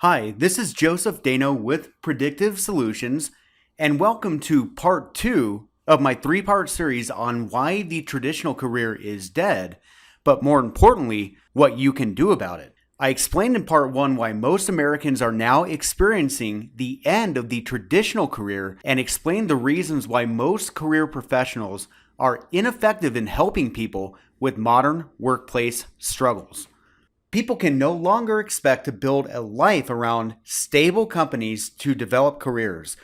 Hi, this is Joseph Dano with Predictive Solutions, and welcome to part 2 of my 3-part series on why the traditional career is dead, but more importantly, what you can do about it. I explained in part 1 why most Americans are now experiencing the end of the traditional career and explained the reasons why most career professionals are ineffective in helping people with modern workplace struggles. People can no longer expect to build a life around stable companies to develop careers.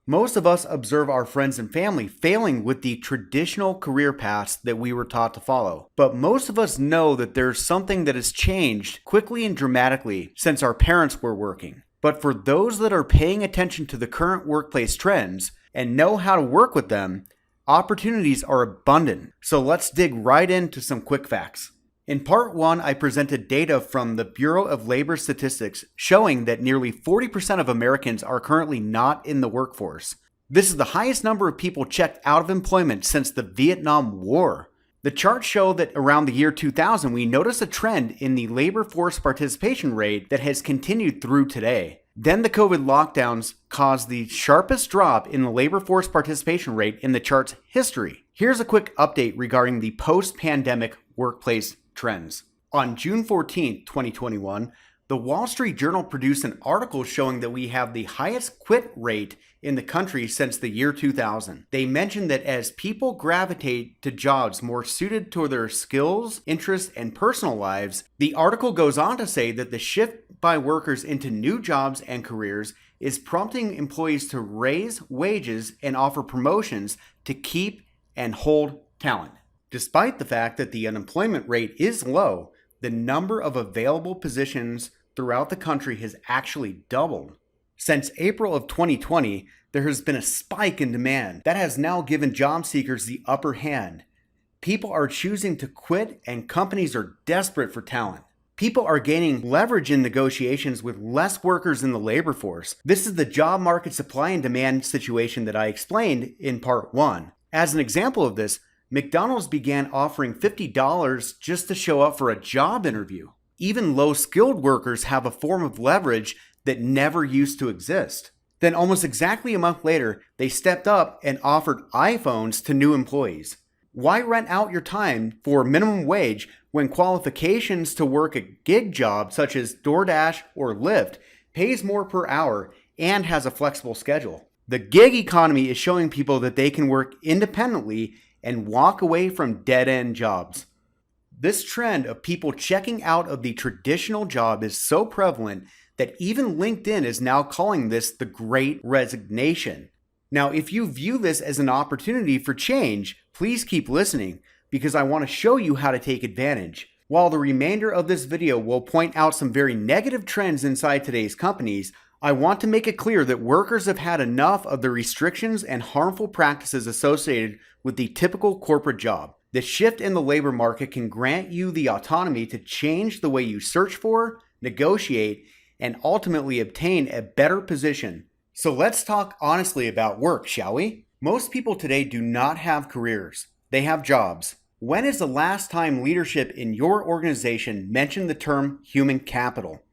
Most of us observe our friends and family failing with the traditional career paths that we were taught to follow. But most of us know that there's something that has changed quickly and dramatically since our parents were working. But for those that are paying attention to the current workplace trends and know how to work with them, opportunities are abundant. So let's dig right into some quick facts. In part 1, I presented data from the Bureau of Labor Statistics showing that nearly 40% of Americans are currently not in the workforce. This is the highest number of people checked out of employment since the Vietnam War. The charts show that around the year 2000, we noticed a trend in the labor force participation rate that has continued through today. Then the COVID lockdowns caused the sharpest drop in the labor force participation rate in the chart's history. Here's a quick update regarding the post-pandemic workplace trends. On June 14, 2021, the Wall Street Journal produced an article showing that we have the highest quit rate in the country since the year 2000. They mentioned that as people gravitate to jobs more suited to their skills, interests, and personal lives, the article goes on to say that the shift by workers into new jobs and careers is prompting employees to raise wages and offer promotions to keep and hold talent. Despite the fact that the unemployment rate is low, the number of available positions throughout the country has actually doubled. Since April of 2020, there has been a spike in demand that has now given job seekers the upper hand. People are choosing to quit and companies are desperate for talent. People are gaining leverage in negotiations with less workers in the labor force. This is the job market supply and demand situation that I explained in part 1. As an example of this, McDonald's began offering $50 just to show up for a job interview. Even low-skilled workers have a form of leverage that never used to exist. Then almost exactly a month later, they stepped up and offered iPhones to new employees. Why rent out your time for minimum wage when qualifications to work a gig job such as DoorDash or Lyft pays more per hour and has a flexible schedule? The gig economy is showing people that they can work independently and walk away from dead-end jobs. This trend of people checking out of the traditional job is so prevalent that even LinkedIn is now calling this the Great Resignation. Now, if you view this as an opportunity for change, please keep listening because I want to show you how to take advantage. While the remainder of this video will point out some very negative trends inside today's companies, I want to make it clear that workers have had enough of the restrictions and harmful practices associated with the typical corporate job. The shift in the labor market can grant you the autonomy to change the way you search for, negotiate, and ultimately obtain a better position. So let's talk honestly about work, shall we? Most people today do not have careers. They have jobs. When is the last time leadership in your organization mentioned the term human capital?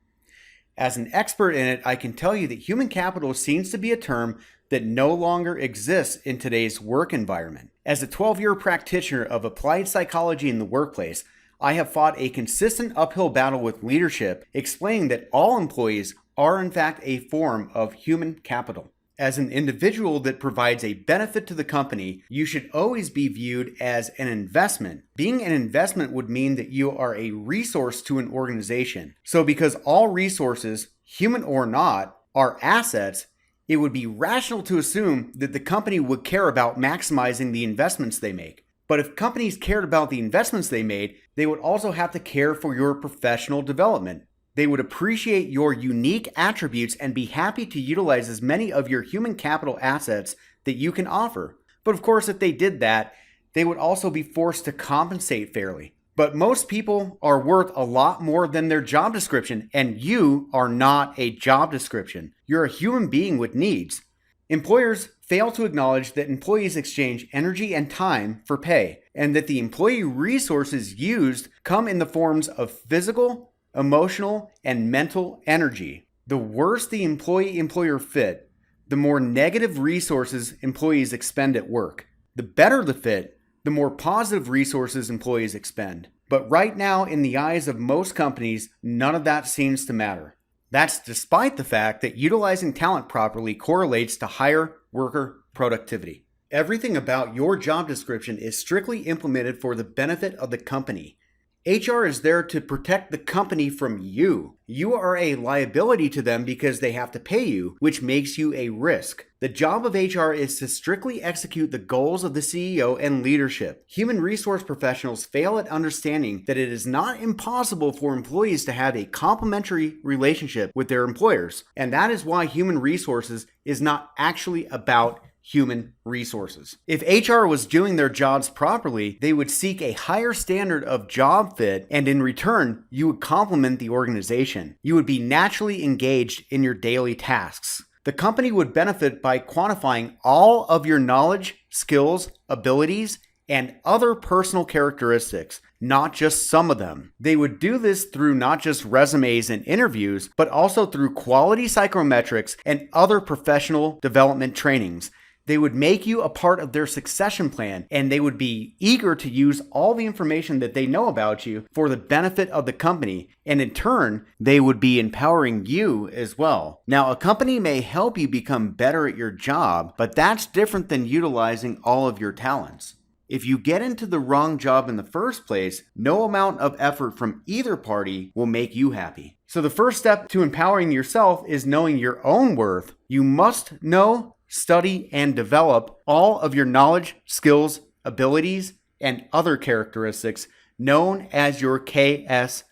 As an expert in it, I can tell you that human capital seems to be a term that no longer exists in today's work environment. As a 12-year practitioner of applied psychology in the workplace, I have fought a consistent uphill battle with leadership, explaining that all employees are in fact a form of human capital. As an individual that provides a benefit to the company, you should always be viewed as an investment. Being an investment would mean that you are a resource to an organization. So because all resources, human or not, are assets, it would be rational to assume that the company would care about maximizing the investments they make. But if companies cared about the investments they made, they would also have to care for your professional development. They would appreciate your unique attributes and be happy to utilize as many of your human capital assets that you can offer. But of course, if they did that, they would also be forced to compensate fairly. But most people are worth a lot more than their job description, and you are not a job description. You're a human being with needs. Employers fail to acknowledge that employees exchange energy and time for pay, and that the employee resources used come in the forms of physical, emotional, and mental energy. The worse the employee-employer fit, the more negative resources employees expend at work. The better the fit, the more positive resources employees expend. But right now, in the eyes of most companies, none of that seems to matter. That's despite the fact that utilizing talent properly correlates to higher worker productivity. Everything about your job description is strictly implemented for the benefit of the company. HR is there to protect the company from you. You are a liability to them because they have to pay you, which makes you a risk. The job of HR is to strictly execute the goals of the CEO and leadership. Human resource professionals fail at understanding that it is not impossible for employees to have a complementary relationship with their employers, and that is why human resources is not actually about human resources. If HR was doing their jobs properly, they would seek a higher standard of job fit, and in return, you would complement the organization. You would be naturally engaged in your daily tasks. The company would benefit by quantifying all of your knowledge, skills, abilities, and other personal characteristics, not just some of them. They would do this through not just resumes and interviews, but also through quality psychometrics and other professional development trainings. They would make you a part of their succession plan, and they would be eager to use all the information that they know about you for the benefit of the company, and in turn, they would be empowering you as well. Now, a company may help you become better at your job, but that's different than utilizing all of your talents. If you get into the wrong job in the first place, no amount of effort from either party will make you happy. So the first step to empowering yourself is knowing your own worth. You must know, study, and develop all of your knowledge, skills, abilities, and other characteristics known as your KSAOs.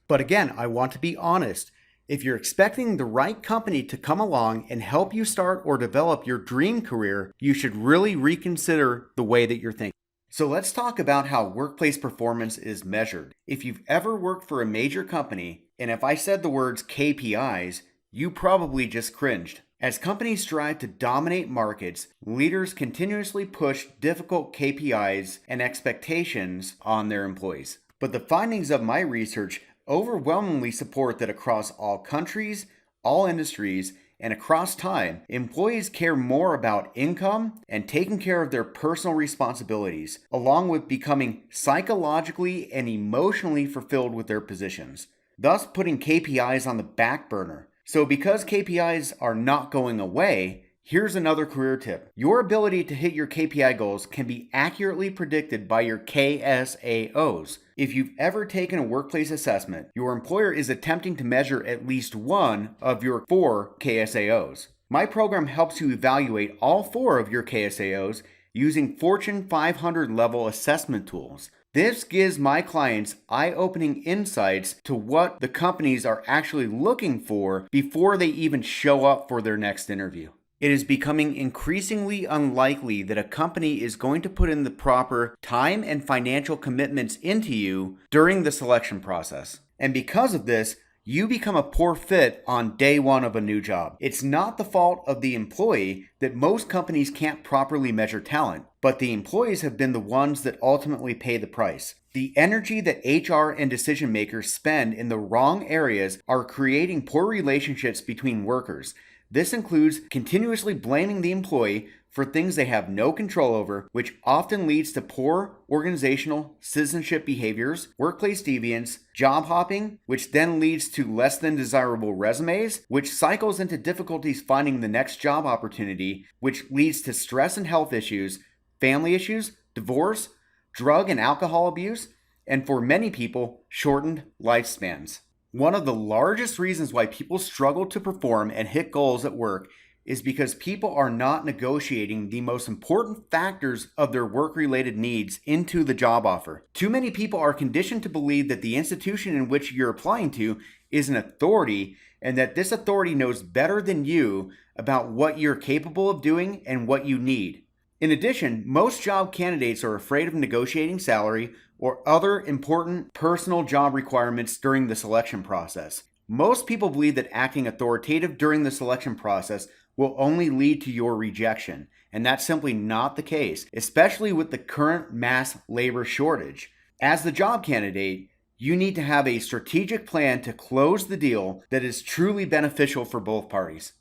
But again, I want to be honest. If you're expecting the right company to come along and help you start or develop your dream career, you should really reconsider the way that you're thinking. So let's talk about how workplace performance is measured. If you've ever worked for a major company, and if I said the words KPIs, you probably just cringed. As companies strive to dominate markets, leaders continuously push difficult KPIs and expectations on their employees. But the findings of my research overwhelmingly support that across all countries, all industries, and across time, employees care more about income and taking care of their personal responsibilities, along with becoming psychologically and emotionally fulfilled with their positions, thus putting KPIs on the back burner. So because KPIs are not going away, here's another career tip. Your ability to hit your KPI goals can be accurately predicted by your KSAOs. If you've ever taken a workplace assessment, your employer is attempting to measure at least one of your 4 KSAOs. My program helps you evaluate all 4 of your KSAOs using Fortune 500 level assessment tools. This gives my clients eye-opening insights to what the companies are actually looking for before they even show up for their next interview. It is becoming increasingly unlikely that a company is going to put in the proper time and financial commitments into you during the selection process. And because of this, you become a poor fit on day one of a new job. It's not the fault of the employee that most companies can't properly measure talent, but the employees have been the ones that ultimately pay the price. The energy that HR and decision makers spend in the wrong areas are creating poor relationships between workers. This includes continuously blaming the employee for things they have no control over, which often leads to poor organizational citizenship behaviors, workplace deviance, job hopping, which then leads to less than desirable resumes, which cycles into difficulties finding the next job opportunity, which leads to stress and health issues, family issues, divorce, drug and alcohol abuse, and for many people, shortened lifespans. One of the largest reasons why people struggle to perform and hit goals at work is because people are not negotiating the most important factors of their work-related needs into the job offer. Too many people are conditioned to believe that the institution in which you're applying to is an authority and that this authority knows better than you about what you're capable of doing and what you need. In addition, most job candidates are afraid of negotiating salary or other important personal job requirements during the selection process. Most people believe that acting authoritative during the selection process will only lead to your rejection, and that's simply not the case, especially with the current mass labor shortage. As the job candidate, You need to have a strategic plan to close the deal that is truly beneficial for both parties.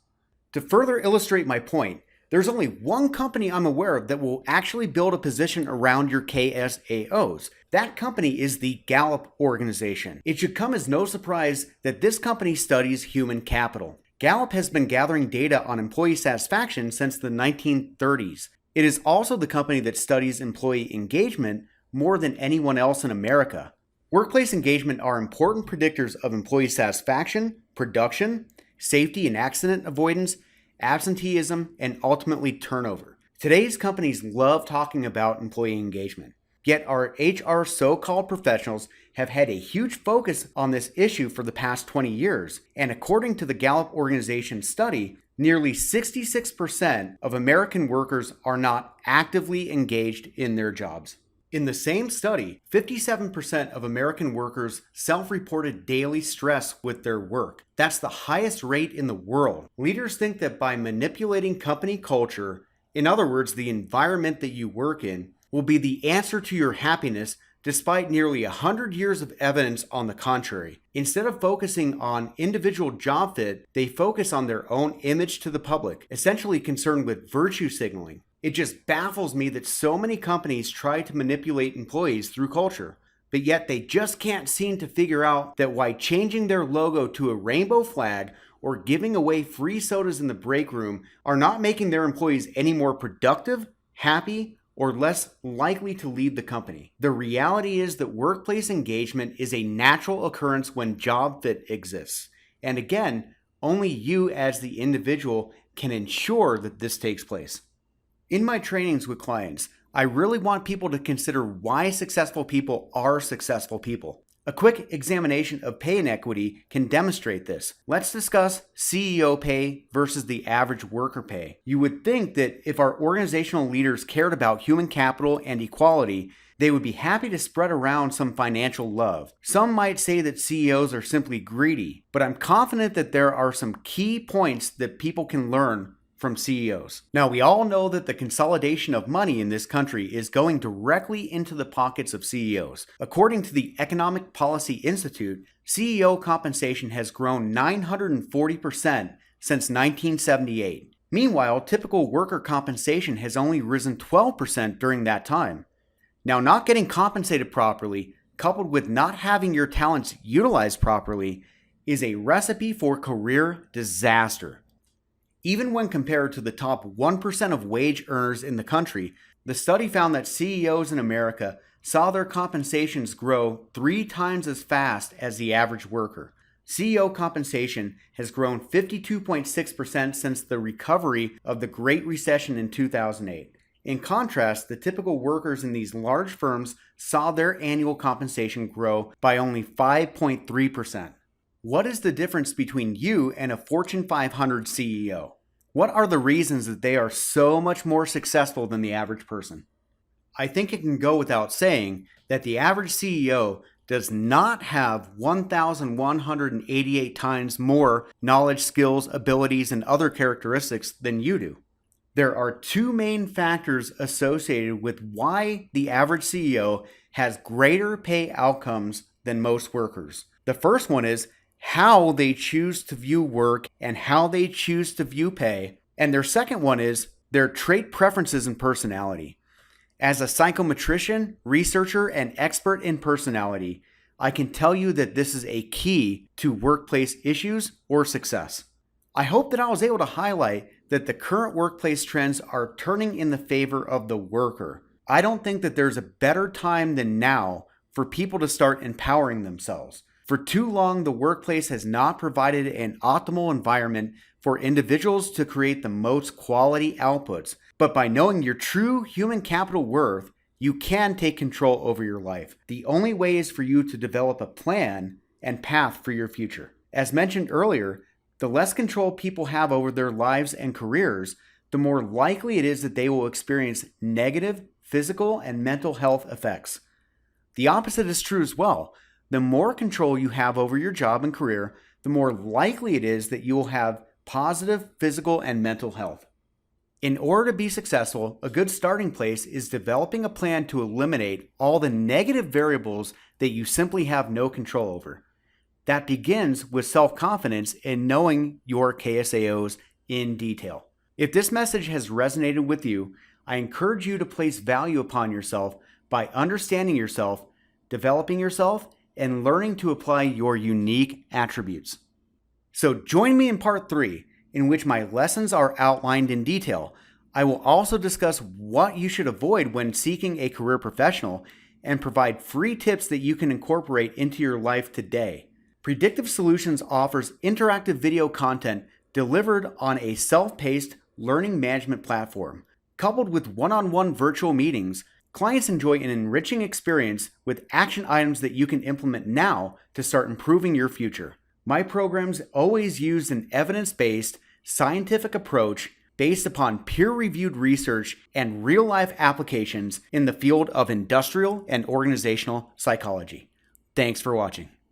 To further illustrate my point, there's only one company I'm aware of that will actually build a position around your KSAOs. That company is the Gallup organization. It should come as no surprise that this company studies human capital. Gallup has been gathering data on employee satisfaction since the 1930s. It is also the company that studies employee engagement more than anyone else in America. Workplace engagement are important predictors of employee satisfaction, production, safety and accident avoidance, absenteeism, and ultimately turnover. Today's companies love talking about employee engagement. Yet our HR so-called professionals have had a huge focus on this issue for the past 20 years. And according to the Gallup organization study, nearly 66% of American workers are not actively engaged in their jobs. In the same study, 57% of American workers self-reported daily stress with their work. That's the highest rate in the world. Leaders think that by manipulating company culture, in other words, the environment that you work in, will be the answer to your happiness, despite nearly 100 years of evidence on the contrary. Instead of focusing on individual job fit, they focus on their own image to the public, essentially concerned with virtue signaling. It just baffles me that so many companies try to manipulate employees through culture, but yet they just can't seem to figure out that by changing their logo to a rainbow flag or giving away free sodas in the break room are not making their employees any more productive, happy, or less likely to leave the company. The reality is that workplace engagement is a natural occurrence when job fit exists. And again, only you as the individual can ensure that this takes place. In my trainings with clients, I really want people to consider why successful people are successful people. A quick examination of pay inequity can demonstrate this. Let's discuss CEO pay versus the average worker pay. You would think that if our organizational leaders cared about human capital and equality, they would be happy to spread around some financial love. Some might say that CEOs are simply greedy, but I'm confident that there are some key points that people can learn from CEOs. Now, we all know that the consolidation of money in this country is going directly into the pockets of CEOs. According to the Economic Policy Institute, CEO compensation has grown 940% since 1978. Meanwhile, typical worker compensation has only risen 12% during that time. Now, not getting compensated properly, coupled with not having your talents utilized properly, is a recipe for career disaster. Even when compared to the top 1% of wage earners in the country, the study found that CEOs in America saw their compensations grow 3 times as fast as the average worker. CEO compensation has grown 52.6% since the recovery of the Great Recession in 2008. In contrast, the typical workers in these large firms saw their annual compensation grow by only 5.3%. What is the difference between you and a Fortune 500 CEO? What are the reasons that they are so much more successful than the average person? I think it can go without saying that the average CEO does not have 1,188 times more knowledge, skills, abilities, and other characteristics than you do. There are 2 main factors associated with why the average CEO has greater pay outcomes than most workers. The first one is how they choose to view work and how they choose to view pay. And their second one is their trait preferences and personality. As a psychometrician, researcher, and expert in personality, I can tell you that this is a key to workplace issues or success. I hope that I was able to highlight that the current workplace trends are turning in the favor of the worker. I don't think that there's a better time than now for people to start empowering themselves. For too long, the workplace has not provided an optimal environment for individuals to create the most quality outputs. But by knowing your true human capital worth, you can take control over your life. The only way is for you to develop a plan and path for your future. As mentioned earlier, the less control people have over their lives and careers, the more likely it is that they will experience negative physical and mental health effects. The opposite is true as well. The more control you have over your job and career, the more likely it is that you will have positive physical and mental health. In order to be successful, a good starting place is developing a plan to eliminate all the negative variables that you simply have no control over. That begins with self-confidence in knowing your KSAOs in detail. If this message has resonated with you, I encourage you to place value upon yourself by understanding yourself, developing yourself, and learning to apply your unique attributes. So join me in part 3, in which my lessons are outlined in detail. I will also discuss what you should avoid when seeking a career professional and provide free tips that you can incorporate into your life today. Predictive Solutions offers interactive video content delivered on a self-paced learning management platform. Coupled with one-on-one virtual meetings, clients enjoy an enriching experience with action items that you can implement now to start improving your future. My programs always use an evidence-based, scientific approach based upon peer-reviewed research and real-life applications in the field of industrial and organizational psychology. Thanks for watching.